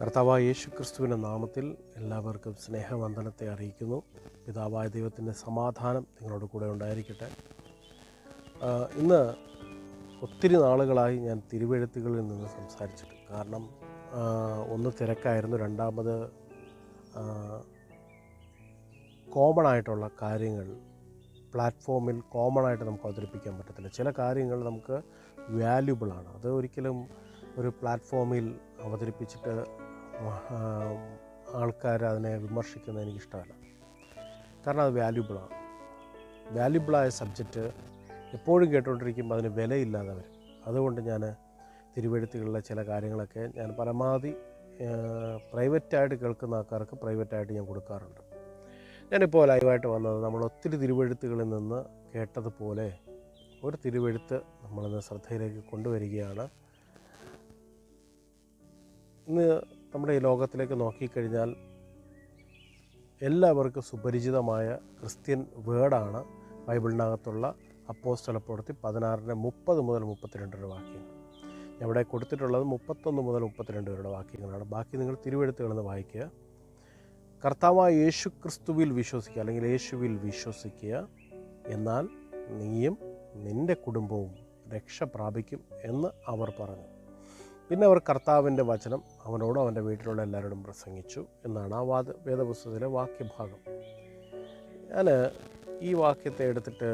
കർത്താവായ യേശുക്രിസ്തുവിൻ്റെ നാമത്തിൽ എല്ലാവർക്കും സ്നേഹവന്ദനത്തെ അറിയിക്കുന്നു. പിതാവായ ദൈവത്തിൻ്റെ സമാധാനം നിങ്ങളോട് കൂടെ ഉണ്ടായിരിക്കട്ടെ. ഇന്ന് ഒത്തിരി നാളുകളായി ഞാൻ തിരുവെഴുത്തുകളിൽ നിന്ന് സംസാരിച്ചിട്ട്, കാരണം ഒന്ന് തിരക്കായിരുന്നു, രണ്ടാമത് കോമൺ ആയിട്ടുള്ള കാര്യങ്ങൾ പ്ലാറ്റ്ഫോമിൽ കോമണായിട്ട് നമുക്ക് അവതരിപ്പിക്കാൻ പറ്റത്തില്ല. ചില കാര്യങ്ങൾ നമുക്ക് വാല്യുബിളാണ്, അത് ഒരിക്കലും ഒരു പ്ലാറ്റ്ഫോമിൽ അവതരിപ്പിച്ചിട്ട് ആൾക്കാർ അതിനെ വിമർശിക്കുന്നത് എനിക്കിഷ്ടമല്ല. കാരണം അത് വാല്യുബിളായ സബ്ജക്റ്റ് എപ്പോഴും കേട്ടുകൊണ്ടിരിക്കുമ്പോൾ അതിന് വിലയില്ലാതെ വരും. അതുകൊണ്ട് ഞാൻ തിരുവെഴുത്തുകളിലെ ചില കാര്യങ്ങളൊക്കെ ഞാൻ പരമാവധി പ്രൈവറ്റായിട്ട് കേൾക്കുന്ന ആൾക്കാർക്ക് പ്രൈവറ്റായിട്ട് ഞാൻ കൊടുക്കാറുണ്ട്. ഞാനിപ്പോൾ ലൈവായിട്ട് വന്നത് നമ്മൾ ഒത്തിരി തിരുവെഴുത്തുകളിൽ നിന്ന് കേട്ടതുപോലെ ഒരു തിരുവെഴുത്ത് നമ്മളിന്ന് ശ്രദ്ധയിലേക്ക് കൊണ്ടുവരികയാണ്. ഇന്ന് നമ്മുടെ ഈ ലോകത്തിലേക്ക് നോക്കിക്കഴിഞ്ഞാൽ എല്ലാവർക്കും സുപരിചിതമായ ക്രിസ്ത്യൻ വേർഡാണ് ബൈബിളിനകത്തുള്ള അപ്പോസ്തലപ്രവൃത്തി 16:30 മുതൽ 32 വാക്യങ്ങൾ. ഇവിടെ കൊടുത്തിട്ടുള്ളത് 31 മുതൽ 32 വരെയുള്ള വാക്യങ്ങളാണ്. ബാക്കി നിങ്ങൾ തിരുവെഴുത്തുകളെന്ന് വായിക്കുക. കർത്താവായ യേശു ക്രിസ്തുവിൽ വിശ്വസിക്കുക, അല്ലെങ്കിൽ യേശുവിൽ വിശ്വസിക്കുക, എന്നാൽ നീയും നിൻ്റെ കുടുംബവും രക്ഷ പ്രാപിക്കും എന്ന് അവർ പറഞ്ഞു. പിന്നെ അവർ കർത്താവിൻ്റെ വചനം അവനോടും അവൻ്റെ വീട്ടിലുള്ള എല്ലാവരോടും പ്രസംഗിച്ചു എന്നാണ് ആ വേദപുസ്തകത്തിലെ വാക്യഭാഗം. ഞാൻ ഈ വാക്യത്തെ എടുത്തിട്ട്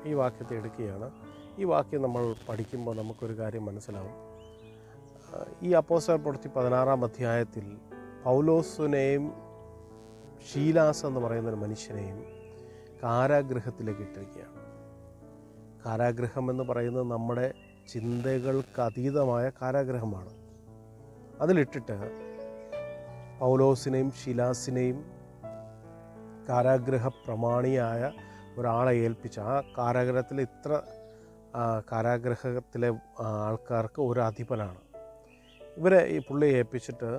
ഈ വാക്യത്തെ എടുക്കുകയാണ്. ഈ വാക്യം നമ്മൾ പഠിക്കുമ്പോൾ നമുക്കൊരു കാര്യം മനസ്സിലാവും. ഈ അപ്പോസ്തലപ്രവൃത്തി 16-ാം അധ്യായത്തിൽ പൗലോസിനെയും ശീലാസ് എന്ന് പറയുന്നൊരു മനുഷ്യനെയും കാരാഗൃഹത്തിലേക്ക് ഇട്ടിരിക്കുകയാണ്. കാരാഗൃഹം എന്ന് പറയുന്നത് നമ്മുടെ ചിന്തകൾക്ക് അതീതമായ കാരാഗൃഹമാണ്. അതിലിട്ടിട്ട് പൗലോസിനെയും ശീലാസിനെയും കാരാഗൃഹ പ്രമാണിയായ ഒരാളെ ഏൽപ്പിച്ച ആ കാരാഗൃഹത്തിലെ കാരാഗൃഹത്തിലെ ആൾക്കാർക്ക് ഒരു അധിപനാണ്. ഇവരെ ഈ പുള്ളിയെ ഏൽപ്പിച്ചിട്ട്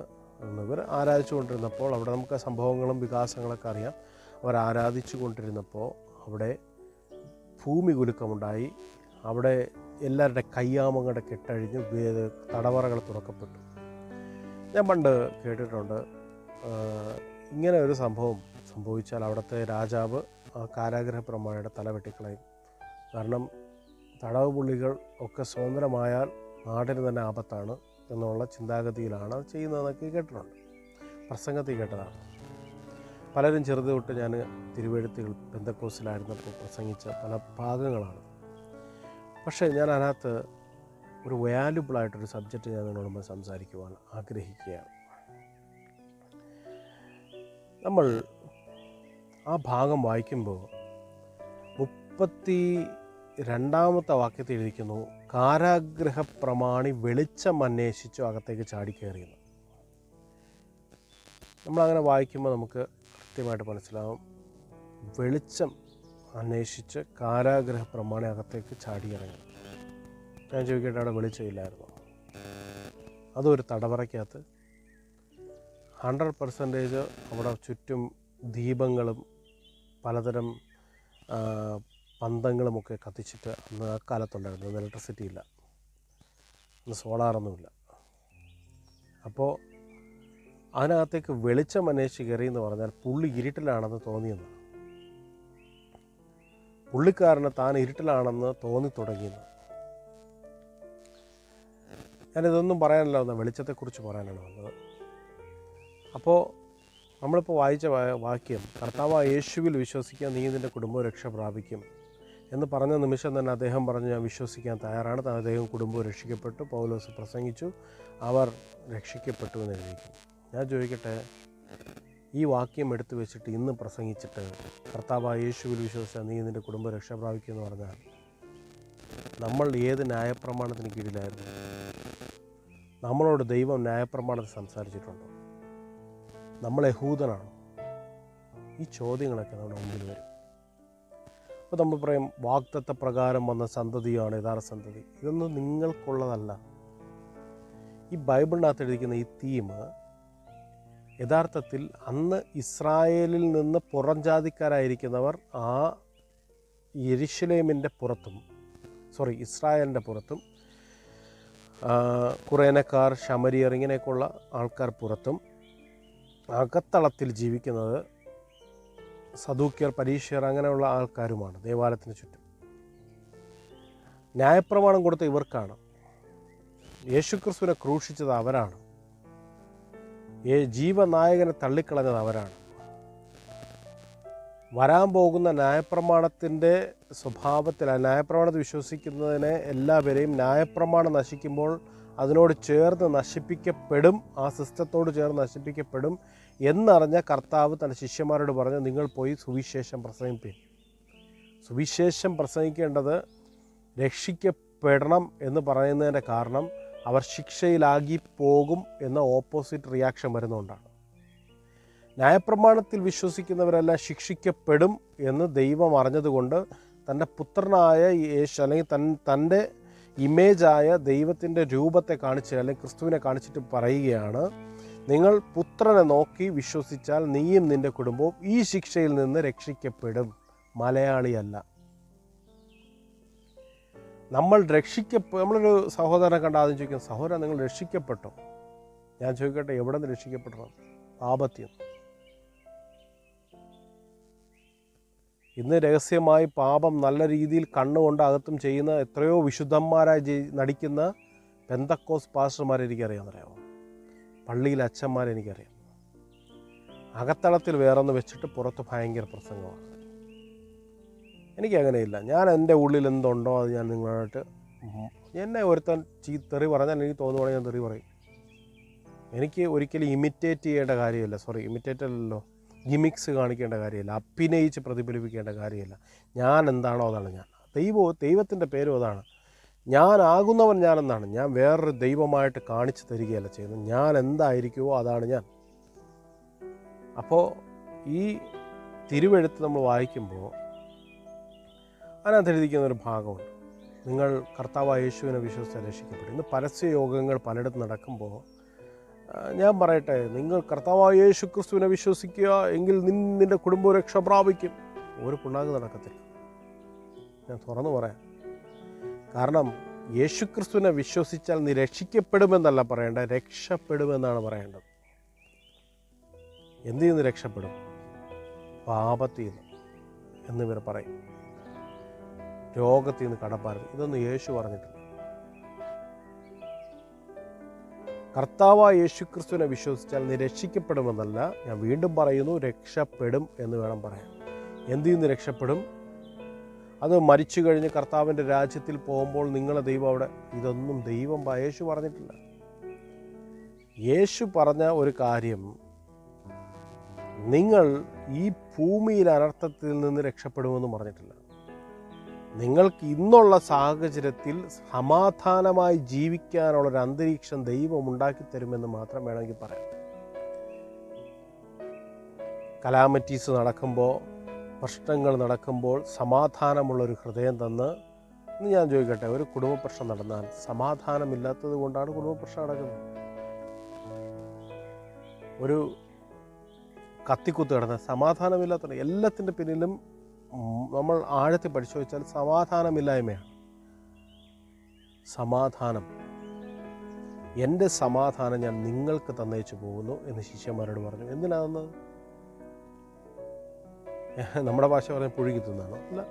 ഇവർ ആരാധിച്ചു കൊണ്ടിരുന്നപ്പോൾ, അവിടെ നമുക്ക് സംഭവങ്ങളും വികാസങ്ങളൊക്കെ അറിയാം, അവർ ആരാധിച്ചു കൊണ്ടിരുന്നപ്പോൾ അവിടെ ഭൂമി കുലുക്കമുണ്ടായി. അവിടെ എല്ലാവരുടെ കയ്യാമങ്ങളുടെ കെട്ടഴിഞ്ഞ് തടവറകൾ തുറക്കപ്പെട്ടു. ഞാൻ പണ്ട് കേട്ടിട്ടുണ്ട്, ഇങ്ങനെ ഒരു സംഭവം സംഭവിച്ചാൽ അവിടുത്തെ രാജാവ് ആ കാരാഗൃഹ പ്രമാണിയുടെ തല വെട്ടിക്കളയും. കാരണം തടവ് പുള്ളികൾ ഒക്കെ സ്വതന്ത്രമായാൽ നാടിന് തന്നെ ആപത്താണ് എന്നുള്ള ചിന്താഗതിയിലാണ് അത് ചെയ്യുന്നതെന്നൊക്കെ കേട്ടിട്ടുണ്ട്, പ്രസംഗത്തിൽ കേട്ടതാണ്. പലരും ചെറുത് തൊട്ട് ഞാൻ തിരുവെഴുത്തുകൾ പെന്തക്കോസ്തിലായിരുന്നപ്പോൾ പ്രസംഗിച്ച പല ഭാഗങ്ങളാണ്. പക്ഷേ ഞാൻ അതിനകത്ത് ഒരു വാല്യുബിളായിട്ടൊരു സബ്ജക്റ്റ് ഞാൻ നിങ്ങളോട് മുമ്പ് സംസാരിക്കുവാൻ ആഗ്രഹിക്കുകയാണ്. നമ്മൾ ആ ഭാഗം വായിക്കുമ്പോൾ 32-ാമത്തെ വാക്യത്തിൽ എഴുതിക്കുന്നു, കാരാഗൃഹ പ്രമാണി വെളിച്ചം അന്വേഷിച്ചു അകത്തേക്ക് ചാടിക്കയറിയെന്ന്. നമ്മളങ്ങനെ വായിക്കുമ്പോൾ നമുക്ക് കൃത്യമായിട്ട് മനസ്സിലാവും, വെളിച്ചം അന്വേഷിച്ച് കാരാഗൃഹ പ്രമാണി അകത്തേക്ക് ചാടിയിറങ്ങി. ഞാൻ ചോദിക്കട്ടെ, അവിടെ വെളിച്ചമില്ലായിരുന്നു? അതൊരു തടവറയ്ക്കകത്ത് 100% അവിടെ ചുറ്റും ദീപങ്ങളും പലതരം പന്തങ്ങളുമൊക്കെ കത്തിച്ചിട്ട്, അന്ന് ആ കാലത്തുണ്ടായിരുന്നു, അന്ന് ഇലക്ട്രിസിറ്റി ഇല്ല, അന്ന് സോളാറൊന്നുമില്ല. അപ്പോൾ അതിനകത്തേക്ക് വെളിച്ചം അന്വേഷിച്ച് കയറി എന്ന് പറഞ്ഞാൽ പുള്ളി ഇരുട്ടിലാണെന്ന് തോന്നിയെന്ന്, പുള്ളിക്കാരന് താൻ ഇരുട്ടിലാണെന്ന് തോന്നി തുടങ്ങിയെന്ന്. ഞാനിതൊന്നും പറയാനല്ല വന്നത്, വെളിച്ചത്തെക്കുറിച്ച് പറയാനാണ് വന്നത്. അപ്പോൾ നമ്മളിപ്പോൾ വായിച്ച വാക്യം, കർത്താവായ യേശുവിൽ വിശ്വസിക്കാൻ നീ നിൻ്റെ കുടുംബവും രക്ഷ പ്രാപിക്കും എന്ന് പറഞ്ഞ നിമിഷം തന്നെ അദ്ദേഹം പറഞ്ഞു, ഞാൻ വിശ്വസിക്കാൻ തയ്യാറാണ്. അദ്ദേഹം കുടുംബവും രക്ഷിക്കപ്പെട്ടു. പൗലോസ് പ്രസംഗിച്ചു, അവർ രക്ഷിക്കപ്പെട്ടു എന്ന് എഴുതിയിരിക്കും. ഞാൻ ചോദിക്കട്ടെ, ഈ വാക്യം എടുത്തു വെച്ചിട്ട് ഇന്ന് പ്രസംഗിച്ചിട്ട് കർത്താവായ യേശുവിൽ വിശ്വസിച്ചാൽ നീ നിൻ്റെ കുടുംബം രക്ഷ പ്രാപിക്കും എന്ന് പറഞ്ഞാൽ നമ്മൾ ഏത് ന്യായപ്രമാണത്തിന് കീഴിലായിരുന്നു? നമ്മളോട് ദൈവം ന്യായപ്രമാണത്തിൽ സംസാരിച്ചിട്ടുണ്ടോ? നമ്മൾ യഹൂദനാണോ? ഈ ചോദ്യങ്ങളൊക്കെ നമ്മുടെ മുമ്പിൽ വരും. അപ്പോൾ നമ്മൾ പറയും, വാഗ്ദത്ത പ്രകാരം വന്ന സന്തതിയാണ് യഥാർത്ഥ സന്തതി. ഇതൊന്നും നിങ്ങൾക്കുള്ളതല്ല. ഈ ബൈബിളിനകത്ത് എഴുതിക്കുന്ന ഈ തീം യഥാർത്ഥത്തിൽ അന്ന് ഇസ്രായേലിൽ നിന്ന് പുറംജാതിക്കാരായിരിക്കുന്നവർ ആ യെരുശലേമിൻ്റെ പുറത്തും ഇസ്രായേലിൻ്റെ പുറത്തും കുറേനക്കാർ, ശമരിയർ, ഇങ്ങനെയൊക്കെയുള്ള ആൾക്കാർ പുറത്തും, അകത്തളത്തിൽ ജീവിക്കുന്നത് സദൂക്യർ, പരീശയർ, അങ്ങനെയുള്ള ആൾക്കാരുമാണ് ദേവാലയത്തിന് ചുറ്റും. ന്യായപ്രമാണം കൊടുത്ത ഇവർക്കാണ്. യേശുക്രിസ്തുവിനെ ക്രൂശിച്ചത് അവരാണ്. ജീവനായകനെ തള്ളിക്കളഞ്ഞത് അവരാണ്. വരാൻ പോകുന്ന ന്യായപ്രമാണത്തിൻ്റെ സ്വഭാവത്തിൽ, ന്യായപ്രമാണത്തിൽ വിശ്വസിക്കുന്നതിനെ എല്ലാവരെയും ന്യായപ്രമാണം നശിക്കുമ്പോൾ അതിനോട് ചേർന്ന് നശിപ്പിക്കപ്പെടും, ആ സിസ്റ്റത്തോട് ചേർന്ന് നശിപ്പിക്കപ്പെടും എന്നറിഞ്ഞ കർത്താവ് തൻ്റെ ശിഷ്യന്മാരോട് പറഞ്ഞു, നിങ്ങൾ പോയി സുവിശേഷം പ്രസംഗിപ്പിൻ. സുവിശേഷം പ്രസംഗിക്കേണ്ടത് രക്ഷിക്കപ്പെടണം എന്ന് പറയുന്നതിൻ്റെ കാരണം അവർ ശിക്ഷയിലാകി പോകും എന്ന ഓപ്പോസിറ്റ് റിയാക്ഷൻ വരുന്നതുകൊണ്ടാണ്. ന്യായപ്രമാണത്തിൽ വിശ്വസിക്കുന്നവരെല്ലാം ശിക്ഷിക്കപ്പെടും എന്ന് ദൈവം അറിഞ്ഞതുകൊണ്ട് തൻ്റെ പുത്രനായ യേശു, അല്ലെങ്കിൽ തൻ്റെ ഇമേജായ ദൈവത്തിൻ്റെ രൂപത്തെ കാണിച്ച്, അല്ലെങ്കിൽ ക്രിസ്തുവിനെ കാണിച്ചിട്ട് പറയുകയാണ്, നിങ്ങൾ പുത്രനെ നോക്കി വിശ്വസിച്ചാൽ നീയും നിൻ്റെ കുടുംബവും ഈ ശിക്ഷയിൽ നിന്ന് രക്ഷിക്കപ്പെടും. മലയാളിയല്ല. നമ്മളൊരു സഹോദരനെ കണ്ട ആദ്യം ചോദിക്കും, സഹോദരൻ നിങ്ങൾ രക്ഷിക്കപ്പെട്ടോ? ഞാൻ ചോദിക്കട്ടെ, എവിടെ നിന്ന് രക്ഷിക്കപ്പെടണം? പാപത്തിൽ. ഇന്ന് രഹസ്യമായി പാപം നല്ല രീതിയിൽ കണ്ണുകൊണ്ട് അകത്തും ചെയ്യുന്ന എത്രയോ വിശുദ്ധന്മാരായി നടിക്കുന്ന പെന്തക്കോസ് പാസ്റ്റർമാരെ എനിക്കറിയാമെന്നറിയാമോ? പള്ളിയിലെ അച്ഛന്മാരെ എനിക്കറിയാം. അകത്തളത്തിൽ വേറൊന്ന് വെച്ചിട്ട് പുറത്ത് ഭയങ്കര പ്രസംഗമാണ്. എനിക്കങ്ങനെയില്ല. ഞാൻ എൻ്റെ ഉള്ളിൽ എന്തുണ്ടോ അത് ഞാൻ നിങ്ങളായിട്ട്, എന്നെ ഒരുത്തൻ തെറി പറഞ്ഞാൽ എനിക്ക് തോന്നുവാണെങ്കിൽ ഞാൻ തെറി പറയും. എനിക്ക് ഒരിക്കലും ഇമിറ്റേറ്റ് ചെയ്യേണ്ട കാര്യമില്ല. ഇമിറ്റേറ്റ് അല്ലല്ലോ, ഗിമിക്സ് കാണിക്കേണ്ട കാര്യമില്ല, അഭിനയിച്ച് പ്രതിഫലിപ്പിക്കേണ്ട കാര്യമില്ല. ഞാൻ എന്താണോ അതാണ് ഞാൻ. ദൈവത്തിൻ്റെ പേരും അതാണ്. ഞാനാകുന്നവൻ ഞാനെന്നാണ്. ഞാൻ വേറൊരു ദൈവമായിട്ട് കാണിച്ചു തരികയല്ല ചെയ്യുന്നത്. ഞാൻ എന്തായിരിക്കുമോ അതാണ് ഞാൻ. അപ്പോൾ ഈ തിരുവെഴുത്ത് നമ്മൾ വായിക്കുമ്പോൾ അതിനകത്ത് എഴുതിക്കുന്നൊരു ഭാഗമുണ്ട്, നിങ്ങൾ കർത്താവായ യേശുവിനെ വിശ്വസിച്ച് രക്ഷിക്കപ്പെടും. ഇന്ന് പരസ്യയോഗങ്ങൾ പലയിടത്തും നടക്കുമ്പോൾ ഞാൻ പറയട്ടെ, നിങ്ങൾ കർത്താവായ യേശു ക്രിസ്തുവിനെ വിശ്വസിക്കുക, എങ്കിൽ നിൻ്റെ കുടുംബം രക്ഷ പ്രാപിക്കും. ഒരു പുണ്ണാക്ക് നടക്കത്തില്ല. ഞാൻ തുറന്നു പറയാം. കാരണം യേശുക്രിസ്തുവിനെ വിശ്വസിച്ചാൽ നീ രക്ഷിക്കപ്പെടുമെന്നല്ല പറയേണ്ടത്, രക്ഷപ്പെടുമെന്നാണ് പറയേണ്ടത്. എന്തിൽ നിന്ന് രക്ഷപ്പെടും? പാപത്തിൽ നിന്ന് എന്നിവർ പറയും. രോഗത്തിൽ നിന്ന്, കടപ്പാട്, ഇതൊന്നും യേശു പറഞ്ഞിട്ടില്ല. കർത്താവായ യേശുക്രിസ്തുവിനെ വിശ്വസിച്ചാൽ നീ രക്ഷിക്കപ്പെടുമെന്നല്ല, ഞാൻ വീണ്ടും പറയുന്നു, രക്ഷപ്പെടും എന്ന് വേണം പറയാൻ. എന്തിൽ നിന്ന് രക്ഷപ്പെടും? അത് മരിച്ചു കഴിഞ്ഞ് കർത്താവിൻ്റെ രാജ്യത്തിൽ പോകുമ്പോൾ നിങ്ങളെ ദൈവം അവിടെ, ഇതൊന്നും യേശു പറഞ്ഞിട്ടില്ല. യേശു പറഞ്ഞ ഒരു കാര്യം, നിങ്ങൾ ഈ ഭൂമിയിൽ അനർത്ഥത്തിൽ നിന്ന് രക്ഷപ്പെടുമെന്ന് പറഞ്ഞിട്ടില്ല. നിങ്ങൾക്ക് ഇന്നുള്ള സാഹചര്യത്തിൽ സമാധാനമായി ജീവിക്കാനുള്ളൊരു അന്തരീക്ഷം ദൈവം ഉണ്ടാക്കിത്തരുമെന്ന് മാത്രം വേണമെങ്കിൽ പറയാം. കലാമിറ്റീസ് നടക്കുമ്പോൾ, പ്രശ്നങ്ങൾ നടക്കുമ്പോൾ സമാധാനമുള്ളൊരു ഹൃദയം തന്ന്, ഇന്ന് ഞാൻ ചോദിക്കട്ടെ, ഒരു കുടുംബ പ്രശ്നം നടന്നാൽ സമാധാനമില്ലാത്തത് കൊണ്ടാണ് കുടുംബ പ്രശ്നം നടക്കുന്നത്. ഒരു കത്തിക്കുത്ത് കിടന്നാൽ സമാധാനമില്ലാത്ത, എല്ലാത്തിൻ്റെ പിന്നിലും നമ്മൾ ആഴത്തിൽ പരിശോധിച്ചാൽ സമാധാനമില്ലായ്മയാണ്. സമാധാനം, എൻ്റെ സമാധാനം ഞാൻ നിങ്ങൾക്ക് തന്നേച്ചു പോകുന്നു എന്ന് ശിഷ്യന്മാരോട് പറഞ്ഞു. എന്തിനാണെന്ന് നമ്മുടെ ഭാഷ പറഞ്ഞാൽ പുഴുകി തിന്നാണോ? അല്ല.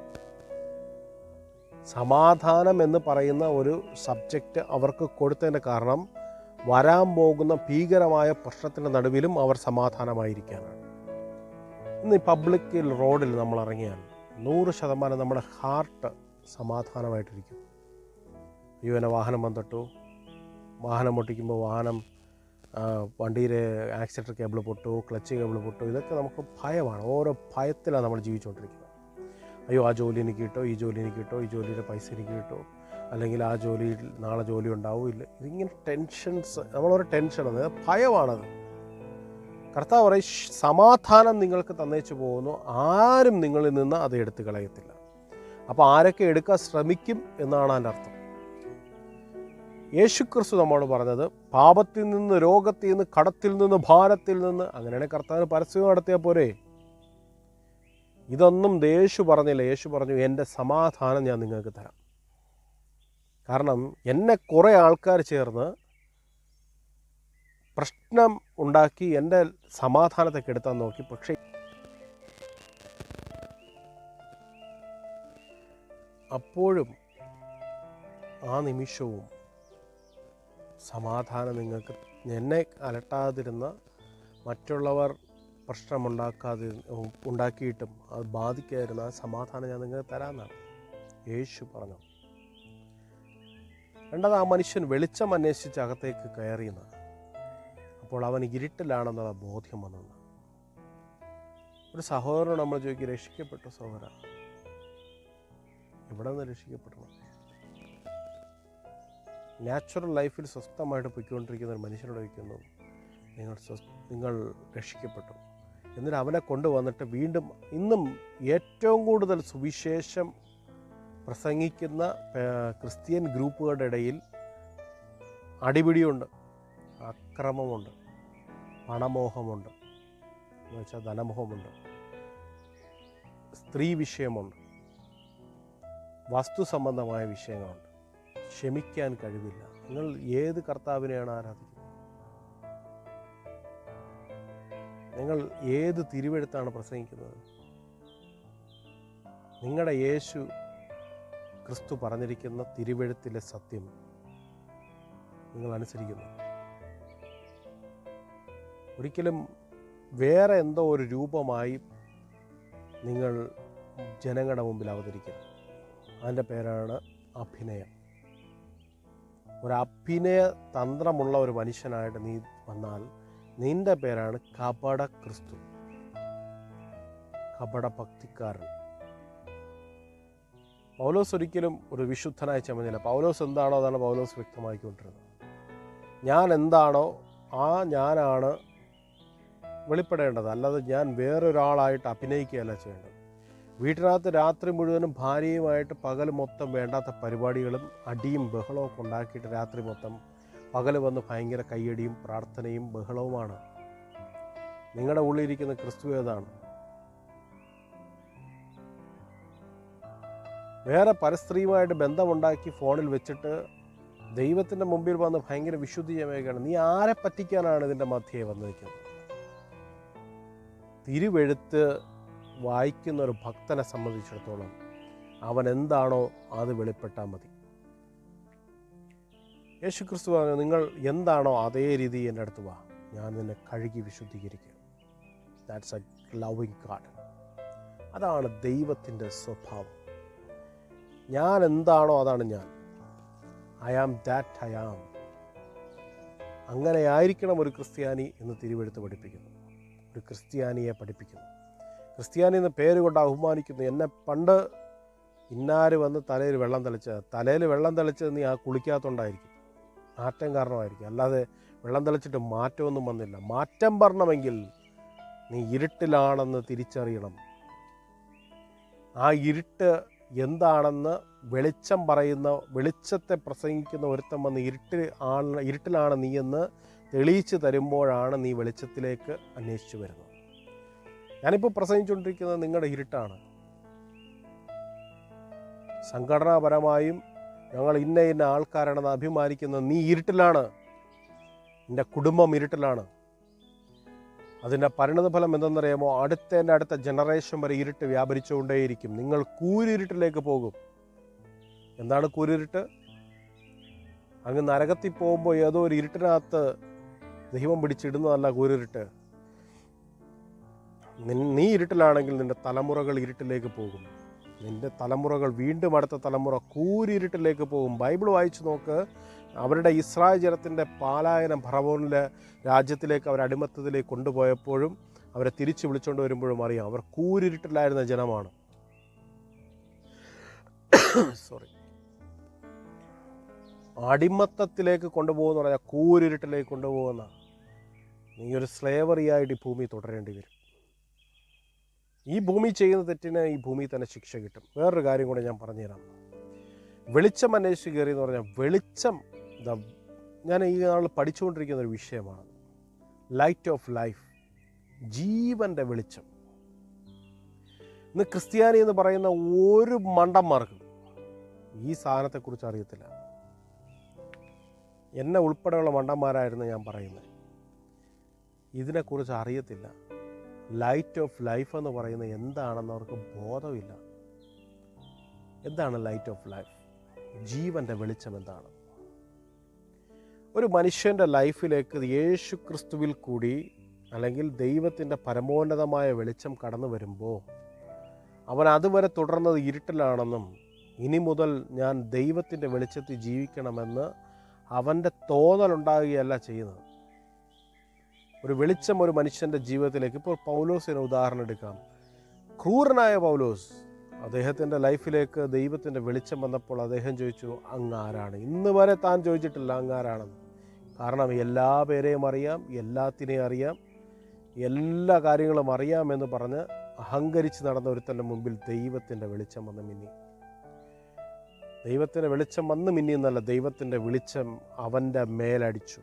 സമാധാനം എന്ന് പറയുന്ന ഒരു സബ്ജക്റ്റ് അവർക്ക് കൊടുത്തതിൻ്റെ കാരണം വരാൻ പോകുന്ന ഭീകരമായ പ്രശ്നത്തിൻ്റെ നടുവിലും അവർ സമാധാനമായിരിക്കാനാണ്. ഇന്ന് ഈ പബ്ലിക് റോഡിൽ നമ്മൾ ഇറങ്ങിയാൽ 100% നമ്മുടെ ഹാർട്ട് സമാധാനമായിട്ടിരിക്കും. ഇവനെ വാഹനം വന്നിട്ടു, വാഹനം ഓട്ടിക്കുമ്പോൾ വണ്ടിയിലെ ആക്സിലേറ്റർ കേബിൾ പൊട്ടു, ക്ലച്ച് കേബിൾ പൊട്ടു, ഇതൊക്കെ നമുക്ക് ഭയമാണ്. ഓരോ ഭയത്തിലാണ് നമ്മൾ ജീവിച്ചുകൊണ്ടിരിക്കുന്നത്. അയ്യോ, ആ ജോലി എനിക്ക് കിട്ടോ, ഈ ജോലി എനിക്ക് കിട്ടോ, ഈ ജോലിയുടെ പൈസ എനിക്ക് കിട്ടോ, അല്ലെങ്കിൽ ആ ജോലിയിൽ നാളെ ജോലി ഉണ്ടാവില്ല. ഇതിങ്ങനെ ടെൻഷൻസ്, നമ്മളൊരു ടെൻഷനാണ്, ഭയമാണത്. കർത്താവ് പറയും, സമാധാനം നിങ്ങൾക്ക് തന്നേച്ചു പോകുന്നു, ആരും നിങ്ങളിൽ നിന്ന് അത് എടുത്തു കളയത്തില്ല. അപ്പോൾ ആരൊക്കെ എടുക്കാൻ ശ്രമിക്കും എന്നാണ് അതിൻ്റെ അർത്ഥം. യേശുക്രിസ്തു നമ്മോട് പറഞ്ഞത്, പാപത്തിൽ നിന്ന്, രോഗത്തിൽ നിന്ന്, കടത്തിൽ നിന്ന്, ഭാരത്തിൽ നിന്ന്, അങ്ങനെയാണെങ്കിൽ കർത്താവിന് പരസ്യം നടത്തിയാൽ പോരെ. ഇതൊന്നും യേശു പറഞ്ഞില്ല. യേശു പറഞ്ഞു, എൻ്റെ സമാധാനം ഞാൻ നിങ്ങൾക്ക് തരാം. കാരണം എന്നെ കുറേ ആൾക്കാർ ചേർന്ന് പ്രശ്നം ഉണ്ടാക്കി എൻ്റെ സമാധാനത്തെ കെടുത്താൻ നോക്കി. പക്ഷേ അപ്പോഴും ആ നിമിഷവും സമാധാനം നിങ്ങൾക്ക്, എന്നെ അലട്ടാതിരുന്ന മറ്റുള്ളവർ ഉണ്ടാക്കിയിട്ടും അത് ബാധിക്കാതിരുന്ന ആ സമാധാനം ഞാൻ നിങ്ങൾക്ക് തരാമെന്നാണ് യേശു പറഞ്ഞു. രണ്ടാമത്, ആ മനുഷ്യൻ വെളിച്ചം അന്വേഷിച്ച് അകത്തേക്ക് കയറിയെന്ന്. അപ്പോൾ അവൻ ഇരുട്ടിലാണെന്നുള്ള ബോധ്യം വന്നെന്ന്. ഒരു സഹോദരൻ നമ്മൾ ചോദിക്കും, രക്ഷിക്കപ്പെട്ട സഹോദരൻ എവിടെ നിന്ന് രക്ഷിക്കപ്പെടണം? നാച്ചുറൽ ലൈഫിൽ സ്വസ്ഥമായിട്ട് പൊയ്ക്കൊണ്ടിരിക്കുന്ന ഒരു മനുഷ്യനോട് ചോദിക്കുന്നു, നിങ്ങൾ രക്ഷിക്കപ്പെട്ടു. എന്നിട്ട് അവനെ കൊണ്ടുവന്നിട്ട് വീണ്ടും ഇന്നും ഏറ്റവും കൂടുതൽ സുവിശേഷം പ്രസംഗിക്കുന്ന ക്രിസ്ത്യൻ ഗ്രൂപ്പുകളുടെ ഇടയിൽ അടിപിടിയുണ്ട്, അക്രമമുണ്ട്, പണമോഹമുണ്ട്, എന്ന് വെച്ചാൽ ധനമോഹമുണ്ട്, സ്ത്രീ വിഷയമുണ്ട്, വസ്തു സംബന്ധമായ വിഷയങ്ങളുണ്ട്. ക്ഷമിക്കാൻ കഴിവില്ല. നിങ്ങൾ ഏത് കർത്താവിനെയാണ് ആരാധിക്കുന്നത്? നിങ്ങൾ ഏത് തിരുവെഴുത്താണ് പ്രസംഗിക്കുന്നത്? നിങ്ങളുടെ യേശു ക്രിസ്തു പറഞ്ഞിരിക്കുന്ന തിരുവെഴുത്തിലെ സത്യം നിങ്ങൾ അനുസരിക്കുന്നു? ഒരിക്കലും വേറെ എന്തോ ഒരു രൂപമായി നിങ്ങൾ ജനങ്ങളുടെ മുമ്പിൽ അവതരിക്കുന്നു. അതിൻ്റെ പേരാണ് അഭിനയം. ഒരു അഭിനയ തന്ത്രമുള്ള ഒരു മനുഷ്യനായിട്ട് നീ വന്നാൽ നിൻ്റെ പേരാണ് കപട ക്രിസ്തു, കപട ഭക്തിക്കാരൻ. പൗലോസ് ഒരിക്കലും ഒരു വിശുദ്ധനായി ചമഞ്ഞില്ല. പൗലോസ് എന്താണോ അതാണ് പൗലോസ് വ്യക്തമാക്കിക്കൊണ്ടിരുന്നത്. ഞാൻ എന്താണോ ഞാനാണ് വെളിപ്പെടേണ്ടത്, അല്ലാതെ ഞാൻ വേറൊരാളായിട്ട് അഭിനയിക്കുകയല്ല ചെയ്യേണ്ടത്. വീട്ടിനകത്ത് രാത്രി മുഴുവനും ഭാര്യയുമായിട്ട് പകൽ മൊത്തം വേണ്ടാത്ത പരിപാടികളും അടിയും ബഹളവും ഒക്കെ ഉണ്ടാക്കിയിട്ട് രാത്രി മൊത്തം പകൽ വന്ന് ഭയങ്കര കയ്യടിയും പ്രാർത്ഥനയും ബഹളവുമാണ്. നിങ്ങളുടെ ഉള്ളിലിരിക്കുന്ന ക്രിസ്തു ഏതാണ്? വേറെ പരസ്ത്രീയുമായിട്ട് ബന്ധമുണ്ടാക്കി ഫോണിൽ വെച്ചിട്ട് ദൈവത്തിൻ്റെ മുമ്പിൽ വന്ന് ഭയങ്കര വിശുദ്ധി ചമയുകയാണ്. നീ ആരെ പറ്റിക്കാനാണ് ഇതിൻ്റെ മധ്യേ വന്നിരിക്കുന്നത്? തിരുവെഴുത്ത് വായിക്കുന്ന ഒരു ഭക്തനെ സംബന്ധിച്ചിടത്തോളം അവൻ എന്താണോ അത് വെളിപ്പെട്ടാൽ മതി. യേശു ക്രിസ്തു പറഞ്ഞു, നിങ്ങൾ എന്താണോ അതേ രീതി എൻ്റെ അടുത്ത് വാ, ഞാൻ നിന്നെ കഴുകി വിശുദ്ധീകരിക്കുക. That's a loving God. അതാണ് ദൈവത്തിൻ്റെ സ്വഭാവം. ഞാൻ എന്താണോ അതാണ് ഞാൻ. I am that I am. അങ്ങനെ ആയിരിക്കണം ഒരു ക്രിസ്ത്യാനി എന്ന് തിരുവെഴുത്ത് പഠിപ്പിക്കുന്നു. ഒരു ക്രിസ്ത്യാനിയെ പഠിപ്പിക്കുന്നു. ക്രിസ്ത്യാനി എന്ന പേര് കൊണ്ട് അഭിമാനിക്കുന്നു. എന്നെ പണ്ട് ഇന്നാര് വന്ന് തലയിൽ വെള്ളം തളിച്ചത് നീ ആ കുളിക്കാത്തതുകൊണ്ടായിരിക്കും, മാറ്റം കാരണമായിരിക്കും. അല്ലാതെ വെള്ളം തളിച്ചിട്ട് മാറ്റമൊന്നും വന്നില്ല. മാറ്റം വരണമെങ്കിൽ നീ ഇരുട്ടിലാണെന്ന് തിരിച്ചറിയണം. ആ ഇരുട്ട് എന്താണെന്ന് വെളിച്ചത്തെ പ്രസംഗിക്കുന്ന ഒരുത്തം വന്ന് ഇരുട്ടിലാണ് നീയെന്ന് തെളിയിച്ച് തരുമ്പോഴാണ് നീ വെളിച്ചത്തിലേക്ക് അന്വേഷിച്ചു വരുന്നത്. ഞാനിപ്പോൾ പ്രസംഗിച്ചുകൊണ്ടിരിക്കുന്നത് നിങ്ങളുടെ ഇരുട്ടാണ്. സംഘടനാപരമായും ഞങ്ങൾ ഇന്ന ആൾക്കാരാണെന്ന് അഭിമാനിക്കുന്നത് നീ ഇരുട്ടിലാണ്. നിൻ്റെ കുടുംബം ഇരുട്ടിലാണ്. അതിൻ്റെ പരിണതഫലം എന്തെന്നറിയാമോ? അടുത്ത ജനറേഷൻ വരെ ഇരുട്ട് വ്യാപരിച്ചുകൊണ്ടേയിരിക്കും. നിങ്ങൾ കൂരിരുട്ടിലേക്ക് പോകും. എന്താണ് കൂരിരുട്ട്? അങ്ങ് നരകത്തിൽ പോകുമ്പോൾ ഏതോ ഒരു ഇരുട്ടിനകത്ത് ദൈവം പിടിച്ചിടുന്നതല്ല കൂരിരുട്ട്. നീ ഇരുട്ടിലാണെങ്കിൽ നിൻ്റെ തലമുറകൾ ഇരുട്ടിലേക്ക് പോകും. നിൻ്റെ തലമുറകൾ വീണ്ടും അടുത്ത തലമുറ കൂരിരുട്ടിലേക്ക് പോകും. ബൈബിൾ വായിച്ചു നോക്ക്. അവരുടെ ഇസ്രായേൽ ജനത്തിൻ്റെ പാലായനം ഫറവോനിലെ രാജ്യത്തിലേക്ക് അവർ അടിമത്തത്തിലേക്ക് കൊണ്ടുപോയപ്പോഴും അവരെ തിരിച്ചു വിളിച്ചുകൊണ്ട് വരുമ്പോഴും അറിയാം അവർ കൂരിരുട്ടിലായിരുന്ന ജനമാണ്. അടിമത്തത്തിലേക്ക് കൊണ്ടുപോകുന്ന പറഞ്ഞാൽ കൂരിരുട്ടിലേക്ക് കൊണ്ടുപോകുന്ന നീ ഒരു സ്ലേവറി ആയിട്ട് ഈ ഭൂമി തുടരേണ്ടി വരും. ഈ ഭൂമി ചെയ്യുന്ന തെറ്റിന് ഈ ഭൂമിയിൽ തന്നെ ശിക്ഷ കിട്ടും. വേറൊരു കാര്യം കൂടെ ഞാൻ പറഞ്ഞുതരാം. വെളിച്ചം അന്വേഷിച്ച് കയറി എന്ന് പറഞ്ഞാൽ വെളിച്ചം ഞാൻ ഈ നാൾ പഠിച്ചുകൊണ്ടിരിക്കുന്ന ഒരു വിഷയമാണ്. ലൈറ്റ് ഓഫ് ലൈഫ്, ജീവൻ്റെ വെളിച്ചം. ഇന്ന് ക്രിസ്ത്യാനി എന്ന് പറയുന്ന ഒരു മണ്ടന്മാർക്കും ഈ സാധനത്തെക്കുറിച്ച് അറിയത്തില്ല. എന്നെ ഉൾപ്പെടെയുള്ള മണ്ടന്മാരായിരുന്നു ഞാൻ പറയുന്നത്. ഇതിനെക്കുറിച്ച് അറിയത്തില്ല. ലൈറ്റ് ഓഫ് ലൈഫ് എന്ന് പറയുന്നത് എന്താണെന്ന് അവർക്ക് ബോധമില്ല. എന്താണ് ലൈറ്റ് ഓഫ് ലൈഫ്? ജീവൻ്റെ വെളിച്ചം എന്താണ്? ഒരു മനുഷ്യൻ്റെ ലൈഫിലേക്ക് യേശു ക്രിസ്തുവിൽ കൂടി അല്ലെങ്കിൽ ദൈവത്തിൻ്റെ പരമോന്നതമായ വെളിച്ചം കടന്നു വരുമ്പോൾ അവൻ അതുവരെ തുടർന്നത് ഇരുട്ടിലാണെന്നും ഇനി മുതൽ ഞാൻ ദൈവത്തിൻ്റെ വെളിച്ചത്തിൽ ജീവിക്കണമെന്ന് അവൻ്റെ തോന്നലുണ്ടാകുകയല്ല ചെയ്യുന്നത്. ഒരു വെളിച്ചം ഒരു മനുഷ്യൻ്റെ ജീവിതത്തിലേക്ക്, ഇപ്പോൾ പൗലോസിന് ഉദാഹരണം എടുക്കാം. ക്രൂരനായ പൗലോസ്, അദ്ദേഹത്തിൻ്റെ ലൈഫിലേക്ക് ദൈവത്തിൻ്റെ വെളിച്ചം വന്നപ്പോൾ അദ്ദേഹം ചോദിച്ചു, അങ്ങാരാണ്? ഇന്ന് വരെ താൻ ചോദിച്ചിട്ടില്ല അങ്ങാരാണെന്ന്. കാരണം എല്ലാ പേരെയും അറിയാം, എല്ലാത്തിനെയും അറിയാം, എല്ലാ കാര്യങ്ങളും അറിയാമെന്ന് പറഞ്ഞ് അഹങ്കരിച്ച് നടന്ന ഒരുത്തൻ്റെ മുമ്പിൽ ദൈവത്തിൻ്റെ വെളിച്ചം വന്ന് മിന്നി. ദൈവത്തിൻ്റെ വെളിച്ചം വന്ന് മിന്നിയെന്നല്ല, ദൈവത്തിൻ്റെ വെളിച്ചം അവൻ്റെ മേലടിച്ചു.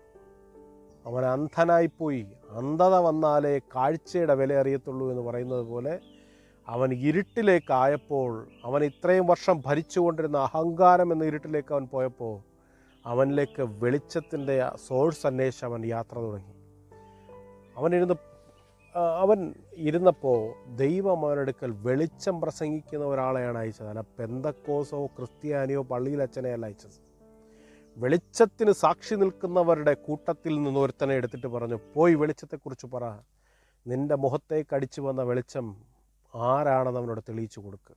അവൻ അന്ധനായിപ്പോയി. അന്ധത വന്നാലേ കാഴ്ചയുടെ വില അറിയത്തുള്ളൂ എന്ന് പറയുന്നത് പോലെ അവൻ ഇരുട്ടിലേക്കായപ്പോൾ, അവൻ ഇത്രയും വർഷം ഭരിച്ചുകൊണ്ടിരുന്ന അഹങ്കാരം എന്ന ഇരുട്ടിലേക്ക് അവൻ പോയപ്പോൾ അവനിലേക്ക് വെളിച്ചത്തിൻ്റെ സോഴ്സ് അന്വേഷിച്ച് അവൻ യാത്ര തുടങ്ങി. അവൻ ഇരുന്നപ്പോൾ ദൈവം അവനെടുക്കൽ വെളിച്ചം പ്രസംഗിക്കുന്ന ഒരാളെയാണ് അയച്ചത്. അല്ല പെന്തക്കോസോ ക്രിസ്ത്യാനിയോ പള്ളിയിലച്ഛനെയല്ല അയച്ചത്. വെളിച്ചത്തിന് സാക്ഷി നിൽക്കുന്നവരുടെ കൂട്ടത്തിൽ നിന്ന് ഒരുത്തനെ എടുത്തിട്ട് പറഞ്ഞു, പോയി വെളിച്ചത്തെക്കുറിച്ച് പറ. നിൻ്റെ മുഖത്തേക്ക് അടിച്ചു വന്ന വെളിച്ചം ആരാണെന്ന് അവനോട് തെളിയിച്ചു കൊടുക്കുക.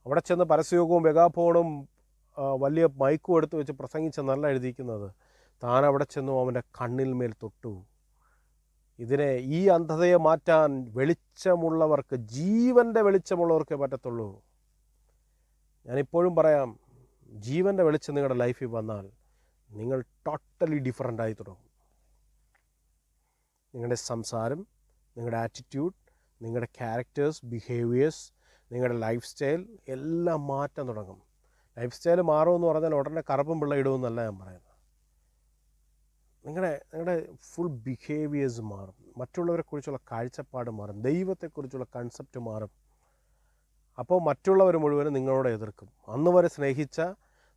അവിടെ ചെന്ന് പരസ്യയോഗവും മെഗാഫോണും വലിയ മൈക്കും എടുത്ത് വെച്ച് പ്രസംഗിച്ചെന്നല്ല എഴുതിയിരിക്കുന്നത്. താൻ അവിടെ ചെന്നു അവൻ്റെ കണ്ണിൽ മേൽ തൊട്ടു. ഈ അന്ധതയെ മാറ്റാൻ വെളിച്ചമുള്ളവർക്ക്, ജീവൻ്റെ വെളിച്ചമുള്ളവർക്കേ പറ്റത്തുള്ളൂ. ഞാനിപ്പോഴും പറയാം, ജീവൻ്റെ വെളിച്ചം നിങ്ങളുടെ ലൈഫിൽ വന്നാൽ നിങ്ങൾ ടോട്ടലി ഡിഫറൻ്റായി തുടങ്ങും. നിങ്ങളുടെ സംസാരം, നിങ്ങളുടെ ആറ്റിറ്റ്യൂഡ്, നിങ്ങളുടെ ക്യാരക്ടേഴ്സ്, ബിഹേവിയേഴ്സ്, നിങ്ങളുടെ ലൈഫ് സ്റ്റൈൽ എല്ലാം മാറ്റാൻ തുടങ്ങും. ലൈഫ് സ്റ്റൈൽ മാറുമെന്ന് പറഞ്ഞാൽ ഉടനെ കറുപ്പും പിള്ള ഇടുമെന്നല്ല ഞാൻ പറയുന്നത്. നിങ്ങളുടെ ഫുൾ ബിഹേവിയേഴ്സ് മാറും, മറ്റുള്ളവരെക്കുറിച്ചുള്ള കാഴ്ചപ്പാട് മാറും, ദൈവത്തെക്കുറിച്ചുള്ള കൺസെപ്റ്റ് മാറും. അപ്പോൾ മറ്റുള്ളവർ മുഴുവനും നിങ്ങളോട് എതിർക്കും. അന്ന് വരെ സ്നേഹിച്ച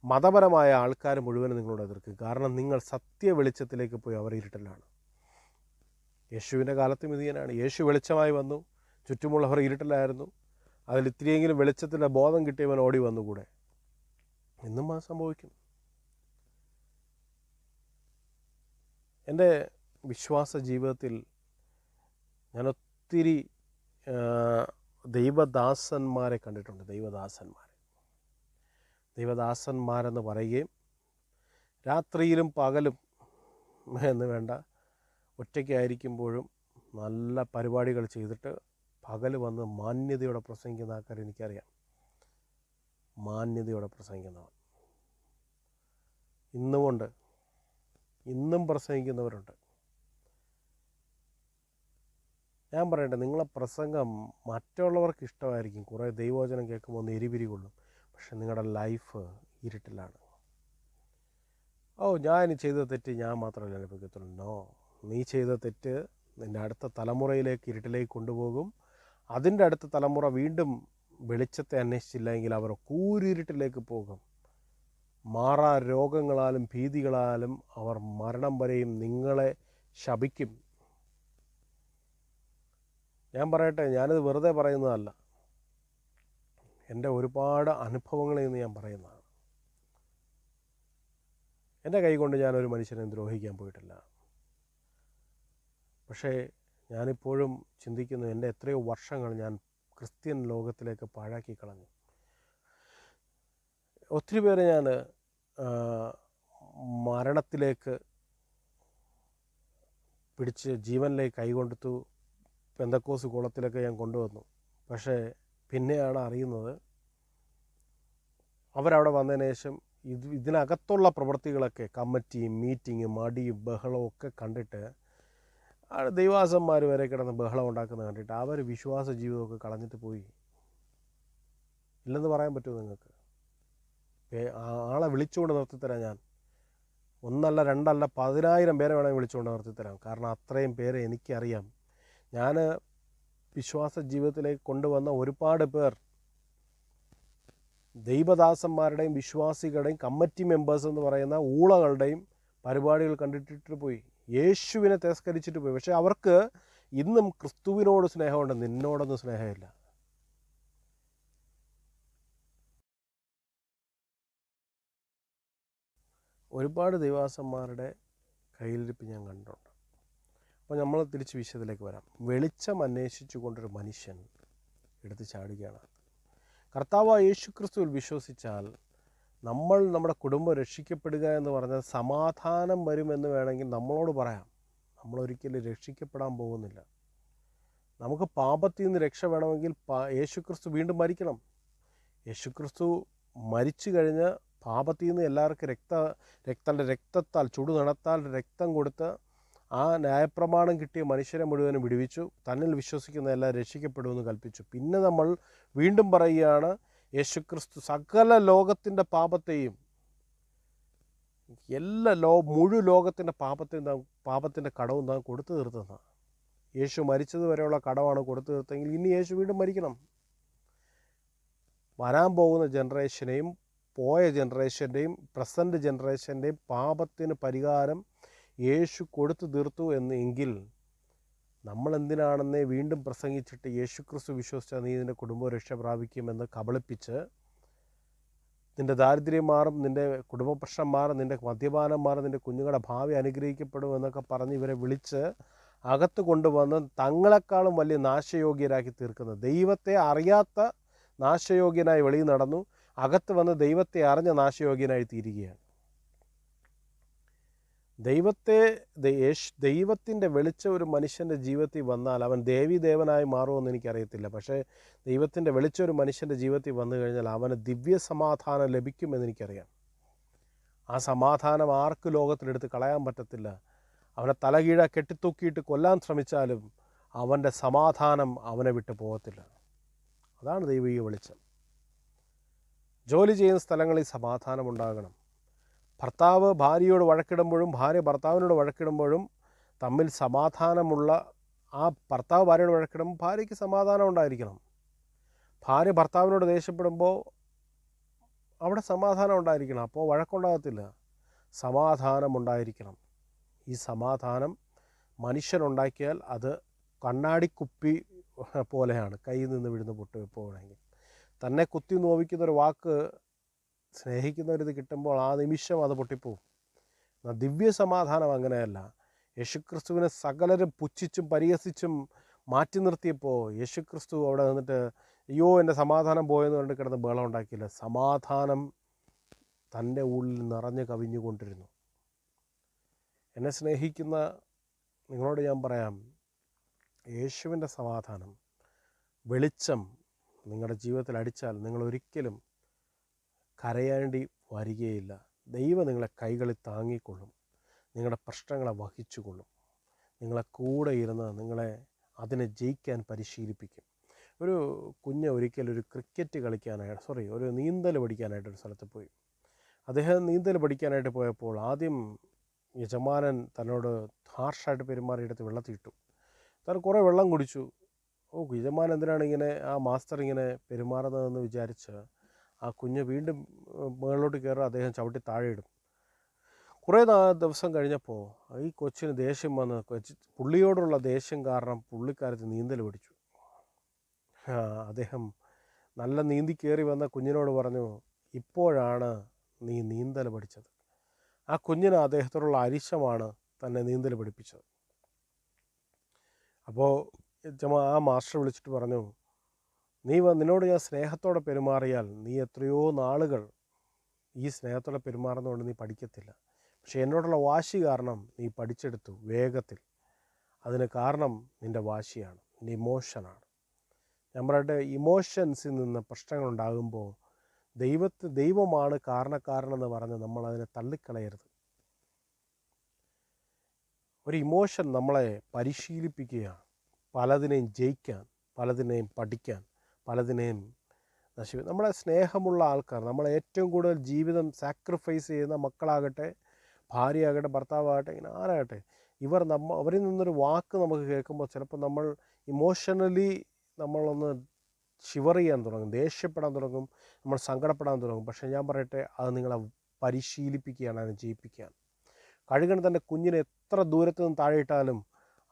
മതപരമായ ആൾക്കാർ മുഴുവനും നിങ്ങളോട് എതിർക്കും. കാരണം നിങ്ങൾ സത്യ വെളിച്ചത്തിലേക്ക് പോയി, അവർ ഇരുട്ടിലാണ്. യേശുവിൻ്റെ കാലത്തും ഇത് തന്നെയാണ്. യേശു വെളിച്ചമായി വന്നു, ചുറ്റുമുള്ളവർ ഇരുട്ടിലായിരുന്നു. അതിൽ ഇത്തിരിയെങ്കിലും വെളിച്ചത്തിൻ്റെ ബോധം കിട്ടിയവൻ ഓടി വന്നുകൂടെ. ഇന്നും അത് സംഭവിക്കും. എൻ്റെ വിശ്വാസ ജീവിതത്തിൽ ഞാൻ ഒത്തിരി ദൈവദാസന്മാരെ കണ്ടിട്ടുണ്ട്. ദൈവദാസന്മാരെന്ന് പറയുകയും രാത്രിയിലും പകലും എന്ന് വേണ്ട, ഒറ്റയ്ക്കായിരിക്കുമ്പോഴും നല്ല പരിപാടികൾ ചെയ്തിട്ട് പകൽ വന്ന് മാന്യതയോടെ പ്രസംഗിക്കുന്ന ആൾക്കാർ എനിക്കറിയാം. മാന്യതയോടെ പ്രസംഗിക്കുന്നവർ ഇന്നും പ്രസംഗിക്കുന്നവരുണ്ട്. ഞാൻ പറയട്ടെ, നിങ്ങളെ പ്രസംഗം മറ്റുള്ളവർക്ക് ഇഷ്ടമായിരിക്കും. കുറേ ദൈവവചനം കേൾക്കുമ്പോൾ ഒന്ന് എരിപിരി കൊള്ളും. പക്ഷെ നിങ്ങളുടെ ലൈഫ് ഇരുട്ടിലാണ്. ഞാൻ ചെയ്ത തെറ്റ് ഞാൻ മാത്രമല്ല അനുഭവിക്കത്തുള്ളൂ. നോ, നീ ചെയ്ത തെറ്റ് നിൻ്റെ അടുത്ത തലമുറയിലേക്ക് ഇരുട്ടിലേക്ക് കൊണ്ടുപോകും. അതിൻ്റെ അടുത്ത തലമുറ വീണ്ടും വെളിച്ചത്തെ അന്വേഷിച്ചില്ലെങ്കിൽ അവർ കൂരിരുട്ടിലേക്ക് പോകും. മാറാ രോഗങ്ങളാലും ഭീതികളാലും അവർ മരണം വരെയും നിങ്ങളെ ശപിക്കും. ഞാൻ പറയട്ടെ, ഞാനിത് വെറുതെ പറയുന്നതല്ല, എൻ്റെ ഒരുപാട് അനുഭവങ്ങളിൽ നിന്ന് ഞാൻ പറയുന്നതാണ്. എൻ്റെ കൈ കൊണ്ട് ഞാനൊരു മനുഷ്യനെ ദ്രോഹിക്കാൻ പോയിട്ടില്ല. പക്ഷേ ഞാനിപ്പോഴും ചിന്തിക്കുന്നു, എൻ്റെ എത്രയോ വർഷങ്ങൾ ഞാൻ ക്രിസ്ത്യൻ ലോകത്തിലേക്ക് പാഴാക്കി കളഞ്ഞു. ഒത്തിരി പേരെ ഞാൻ മരണത്തിലേക്ക് പിടിച്ച് ജീവനിലേക്ക് കൈകൊടുത്തു. പെന്തക്കോസ് കുളത്തിലൊക്കെ ഞാൻ കൊണ്ടുവന്നു. പക്ഷേ പിന്നെയാണ് അറിയുന്നത്, അവരവിടെ വന്നതിന് ശേഷം ഇതിനകത്തുള്ള പ്രവൃത്തികളൊക്കെ, കമ്മിറ്റിയും മീറ്റിങ്ങും അടിയും ബഹളവും ഒക്കെ കണ്ടിട്ട്, ദൈവാസന്മാർ വരെ കിടന്ന് ബഹളം ഉണ്ടാക്കുന്നത് കണ്ടിട്ട് അവർ വിശ്വാസ ജീവിതമൊക്കെ കളഞ്ഞിട്ട് പോയി. ഇല്ലെന്ന് പറയാൻ പറ്റുമോ നിങ്ങൾക്ക്? ആളെ വിളിച്ചുകൊണ്ട് നിർത്തിത്തരാം ഞാൻ. ഒന്നല്ല രണ്ടല്ല 10,000 പേരെ വേണമെങ്കിൽ വിളിച്ചുകൊണ്ട് നിർത്തിത്തരാം. കാരണം അത്രയും പേരെ എനിക്കറിയാം. ഞാൻ വിശ്വാസ ജീവിതത്തിലേക്ക് കൊണ്ടുവന്ന ഒരുപാട് പേർ ദൈവദാസന്മാരുടെയും വിശ്വാസികളുടെയും കമ്മിറ്റി മെമ്പേഴ്സ് എന്ന് പറയുന്ന ഊളകളുടെയും പരിപാടികൾ കണ്ടിട്ടിട്ട് പോയി. യേശുവിനെ തിരസ്കരിച്ചിട്ട് പോയി. പക്ഷേ അവർക്ക് ഇന്നും ക്രിസ്തുവിനോട് സ്നേഹമുണ്ട്, നിന്നോടൊന്നും സ്നേഹമില്ല. ഒരുപാട് ദൈവദാസന്മാരുടെ കയ്യിലിരിപ്പ് ഞാൻ കണ്ടിട്ടുണ്ട്. അപ്പോൾ നമ്മൾ തിരിച്ച് വിഷയത്തിലേക്ക് വരാം. വെളിച്ചം അന്വേഷിച്ചു കൊണ്ടൊരു മനുഷ്യൻ എടുത്ത് ചാടുകയാണ്. കർത്താവായ യേശു ക്രിസ്തുവിൽ വിശ്വസിച്ചാൽ നമ്മുടെ കുടുംബം രക്ഷിക്കപ്പെടുക എന്ന് പറഞ്ഞാൽ സമാധാനം വരുമെന്ന് വേണമെങ്കിൽ നമ്മളോട് പറയാം. നമ്മളൊരിക്കലും രക്ഷിക്കപ്പെടാൻ പോകുന്നില്ല. നമുക്ക് പാപത്തിൽ നിന്ന് രക്ഷ വേണമെങ്കിൽ യേശു ക്രിസ്തു വീണ്ടും മരിക്കണം. യേശു ക്രിസ്തു മരിച്ചു കഴിഞ്ഞ് പാപത്തിൽ നിന്ന് എല്ലാവർക്കും രക്തത്താൽ ചുടുനണത്താൽ രക്തം കൊടുത്ത് ആ ന്യായപ്രമാണം കിട്ടിയ മനുഷ്യരെ മുഴുവനും വിടുവിച്ചു. തന്നിൽ വിശ്വസിക്കുന്ന എല്ലാവരും രക്ഷിക്കപ്പെടുമെന്ന് കൽപ്പിച്ചു. പിന്നെ നമ്മൾ വീണ്ടും പറയുകയാണ്, യേശുക്രിസ്തു സകല ലോകത്തിൻ്റെ പാപത്തെയും മുഴു ലോകത്തിൻ്റെ പാപത്തിൻ്റെ കടവും താൻ കൊടുത്തു തീർത്തെന്നാണ്. യേശു മരിച്ചത് വരെയുള്ള കടമാണ് കൊടുത്തു തീർത്തെങ്കിൽ ഇനി യേശു വീണ്ടും മരിക്കണം. വരാൻ പോകുന്ന ജനറേഷനെയും പോയ ജനറേഷൻ്റെയും പ്രസൻറ്റ് ജനറേഷൻ്റെയും പാപത്തിന് പരിഹാരം യേശു കൊടുത്തു തീർത്തു എങ്കിൽ നമ്മളെന്തിനാണെന്നേ വീണ്ടും പ്രസംഗിച്ചിട്ട് യേശുക്രിസ്തു വിശ്വസിച്ചാൽ നീ നിൻ്റെ കുടുംബം രക്ഷ പ്രാപിക്കുമെന്ന് കബളിപ്പിച്ച് നിൻ്റെ ദാരിദ്ര്യം മാറും, നിൻ്റെ കുടുംബ പ്രശ്നം മാറും, നിൻ്റെ മദ്യപാനം മാറും, നിൻ്റെ കുഞ്ഞുങ്ങളുടെ ഭാവി അനുഗ്രഹിക്കപ്പെടും എന്നൊക്കെ പറഞ്ഞ് ഇവരെ വിളിച്ച് അകത്ത് കൊണ്ടുവന്ന് തങ്ങളെക്കാളും വലിയ നാശയോഗ്യരാക്കി തീർക്കുന്ന, ദൈവത്തെ അറിയാത്ത നാശയോഗ്യനായി വെളിയിൽ നടന്നു, അകത്ത് വന്ന് ദൈവത്തെ അറിഞ്ഞ നാശയോഗ്യനായി തീരുകയാണ്. ദൈവത്തിൻ്റെ വെളിച്ചം ഒരു മനുഷ്യൻ്റെ ജീവിതത്തിൽ വന്നാൽ അവൻ ദേവനായി മാറുമെന്ന് എനിക്കറിയത്തില്ല. പക്ഷേ ദൈവത്തിൻ്റെ വെളിച്ചം ഒരു മനുഷ്യൻ്റെ ജീവിതത്തിൽ വന്നു കഴിഞ്ഞാൽ അവന് ദിവ്യ സമാധാനം ലഭിക്കുമെന്ന് എനിക്കറിയാം. ആ സമാധാനം ആർക്ക് ലോകത്തിലെടുത്ത് കളയാൻ പറ്റത്തില്ല. അവനെ തലകീഴ കെട്ടിത്തൂക്കിയിട്ട് കൊല്ലാൻ ശ്രമിച്ചാലും അവൻ്റെ സമാധാനം അവനെ വിട്ടു പോകത്തില്ല. അതാണ് ദൈവിക വെളിച്ചം. ജോലി ചെയ്യുന്ന സ്ഥലങ്ങളിൽ സമാധാനമുണ്ടാകണം. ഭർത്താവ് ഭാര്യയോട് വഴക്കിടുമ്പോഴും ഭാര്യ ഭർത്താവിനോട് വഴക്കിടുമ്പോഴും തമ്മിൽ സമാധാനമുള്ള, ആ ഭർത്താവ് ഭാര്യയോട് വഴക്കിടുമ്പോൾ ഭാര്യയ്ക്ക് സമാധാനം ഉണ്ടായിരിക്കണം. ഭാര്യ ഭർത്താവിനോട് ദേഷ്യപ്പെടുമ്പോൾ അവിടെ സമാധാനം ഉണ്ടായിരിക്കണം. അപ്പോൾ വഴക്കുണ്ടാകത്തില്ല, സമാധാനമുണ്ടായിരിക്കണം. ഈ സമാധാനം മനുഷ്യനുണ്ടാക്കിയാൽ അത് കണ്ണാടിക്കുപ്പി പോലെയാണ്, കയ്യിൽ നിന്ന് വിടുന്ന പൊട്ട് എപ്പോഴെങ്കിൽ. തന്നെ കുത്തി നോവിക്കുന്നൊരു വാക്ക് സ്നേഹിക്കുന്നവരിത് കിട്ടുമ്പോൾ ആ നിമിഷം അത് പൊട്ടിപ്പോവും. ദിവ്യ സമാധാനം അങ്ങനെയല്ല. യേശുക്രിസ്തുവിനെ സകലരും പുച്ഛിച്ചും പരിഹസിച്ചും മാറ്റി നിർത്തിയപ്പോൾ യേശുക്രിസ്തു അവിടെ നിന്നിട്ട് അയ്യോ എൻ്റെ സമാധാനം പോയെന്ന് പറഞ്ഞിട്ട് കിടന്ന് ബഹളം ഉണ്ടാക്കിയില്ല. സമാധാനം തൻ്റെ ഉള്ളിൽ നിറഞ്ഞു കവിഞ്ഞുകൊണ്ടിരുന്നു. എന്നെ സ്നേഹിക്കുന്ന നിങ്ങളോട് ഞാൻ പറയാം, യേശുവിൻ്റെ സമാധാനം വെളിച്ചം നിങ്ങളുടെ ജീവിതത്തിൽ അടിച്ചാൽ നിങ്ങളൊരിക്കലും കരയേണ്ടി വരികയില്ല. ദൈവം നിങ്ങളെ കൈകളിൽ താങ്ങിക്കൊള്ളും, നിങ്ങളുടെ പ്രശ്നങ്ങളെ വഹിച്ചുകൊള്ളും, നിങ്ങളെ കൂടെ ഇരുന്ന് നിങ്ങളെ അതിനെ ജയിക്കാൻ പരിശീലിപ്പിക്കും. ഒരു കുഞ്ഞ് ഒരിക്കലൊരു ക്രിക്കറ്റ് ഒരു നീന്തൽ പഠിക്കാനായിട്ടൊരു സ്ഥലത്ത് പോയി. അദ്ദേഹം നീന്തൽ പഠിക്കാനായിട്ട് പോയപ്പോൾ ആദ്യം യജമാനൻ തന്നോട് ഹാർഷായിട്ട് പെരുമാറിയെടുത്ത് വെള്ളത്തിയിട്ടു. താൻ കുറേ വെള്ളം കുടിച്ചു. യജമാനൻ എന്തിനാണ് ഇങ്ങനെ ആ മാസ്റ്റർ ഇങ്ങനെ പെരുമാറുന്നതെന്ന് വിചാരിച്ച് ആ കുഞ്ഞ് വീണ്ടും മുകളിലോട്ട് കയറി അദ്ദേഹം ചവിട്ടി താഴെ ഇടും. കുറേ ദിവസം കഴിഞ്ഞപ്പോൾ ഈ കൊച്ചിന് ദേഷ്യം വന്ന് പുള്ളിയോടുള്ള ദേഷ്യം കാരണം പുള്ളിക്കാരത്ത് നീന്തൽ പഠിച്ചു. അദ്ദേഹം നല്ല നീന്തി കയറി വന്ന കുഞ്ഞിനോട് പറഞ്ഞു, ഇപ്പോഴാണ് നീ നീന്തൽ പഠിച്ചത്. ആ കുഞ്ഞിന് അദ്ദേഹത്തോടുള്ള അരിശമാണ് തന്നെ നീന്തൽ പഠിപ്പിച്ചത്. അപ്പോൾ ആ മാസ്റ്റർ വിളിച്ചിട്ട് പറഞ്ഞു, നിന്നോട് ഞാൻ സ്നേഹത്തോടെ പെരുമാറിയാൽ നീ എത്രയോ നാളുകൾ ഈ സ്നേഹത്തോടെ പെരുമാറുന്നതുകൊണ്ട് നീ പഠിക്കത്തില്ല. പക്ഷേ എന്നോടുള്ള വാശി കാരണം നീ പഠിച്ചെടുത്തു വേഗത്തിൽ. അതിന് കാരണം നിൻ്റെ വാശിയാണ്, നിൻ്റെ ഇമോഷനാണ്. ഞാൻ പറയട്ടെ, ഇമോഷൻസിൽ നിന്ന് പ്രശ്നങ്ങളുണ്ടാകുമ്പോൾ ദൈവമാണ് കാരണക്കാരനെന്ന് പറഞ്ഞ് നമ്മളതിനെ തള്ളിക്കളയരുത്. ഒരു ഇമോഷൻ നമ്മളെ പരിശീലിപ്പിക്കുകയാണ് പലതിനെയും ജയിക്കാൻ, പലതിനെയും പഠിക്കാൻ, പലതിനെയും നമ്മളെ സ്നേഹമുള്ള ആൾക്കാർ, നമ്മളെ ഏറ്റവും കൂടുതൽ ജീവിതം സാക്രിഫൈസ് ചെയ്യുന്ന മക്കളാകട്ടെ, ഭാര്യയാകട്ടെ, ഭർത്താവാകട്ടെ, ഇങ്ങനെ ആരാകട്ടെ, അവരിൽ നിന്നൊരു വാക്ക് നമുക്ക് കേൾക്കുമ്പോൾ ചിലപ്പോൾ നമ്മൾ ഇമോഷണലി നമ്മളൊന്ന് ഷിവർ ചെയ്യാൻ തുടങ്ങും, ദേഷ്യപ്പെടാൻ തുടങ്ങും, നമ്മൾ സങ്കടപ്പെടാൻ തുടങ്ങും. പക്ഷേ ഞാൻ പറയട്ടെ, അത് നിങ്ങളെ പരിശീലിപ്പിക്കുകയാണ്, അതിനെ ജയിപ്പിക്കുകയാണ്. കഴുകൻ തൻ്റെ കുഞ്ഞിനെ എത്ര ദൂരത്ത് നിന്ന് താഴെ ഇട്ടാലും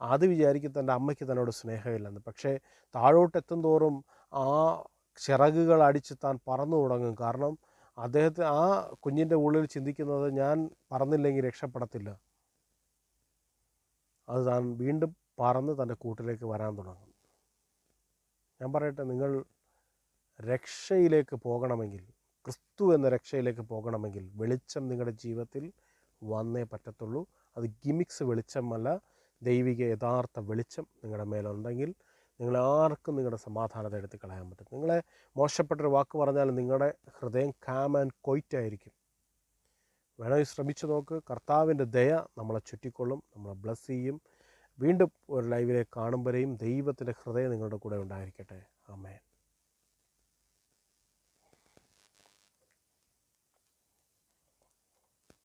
അത് വിചാരിക്കും തൻ്റെ അമ്മയ്ക്ക് തന്നോട് സ്നേഹമില്ലെന്ന്. പക്ഷേ താഴോട്ടെത്തും തോറും ആ ചിറകുകൾ അടിച്ച് താൻ പറന്നു തുടങ്ങും. കാരണം ആ കുഞ്ഞിൻ്റെ ഉള്ളിൽ ചിന്തിക്കുന്നത്, ഞാൻ പറന്നില്ലെങ്കിൽ രക്ഷപ്പെടത്തില്ല. അത് താൻ വീണ്ടും പറന്ന് തൻ്റെ കൂട്ടിലേക്ക് വരാൻ തുടങ്ങും. ഞാൻ പറയട്ടെ, നിങ്ങൾ രക്ഷയിലേക്ക് പോകണമെങ്കിൽ, ക്രിസ്തു എന്ന രക്ഷയിലേക്ക് പോകണമെങ്കിൽ വെളിച്ചം നിങ്ങളുടെ ജീവിതത്തിൽ വന്നേ പറ്റത്തുള്ളൂ. അത് ഗിമിക്സ് വെളിച്ചമല്ല, ദൈവിക യഥാർത്ഥ വെളിച്ചം നിങ്ങളുടെ മേലുണ്ടെങ്കിൽ നിങ്ങളാർക്കും നിങ്ങളുടെ സമാധാനത്തെ എടുത്ത് കളയാൻ പറ്റും. നിങ്ങളെ മോശപ്പെട്ടൊരു വാക്ക് പറഞ്ഞാൽ നിങ്ങളുടെ ഹൃദയം കാം ആൻഡ് ക്വൈറ്റ് ആയിരിക്കും. വേണമെങ്കിൽ ശ്രമിച്ചു നോക്ക്. കർത്താവിൻ്റെ ദയ നമ്മളെ ചുറ്റിക്കൊള്ളും, നമ്മളെ ബ്ലസ് ചെയ്യും. വീണ്ടും ഒരു ലൈവിലേക്ക് കാണുമ്പോഴേയും ദൈവത്തിൻ്റെ ഹൃദയം നിങ്ങളുടെ കൂടെ ഉണ്ടായിരിക്കട്ടെ. ആമേൻ.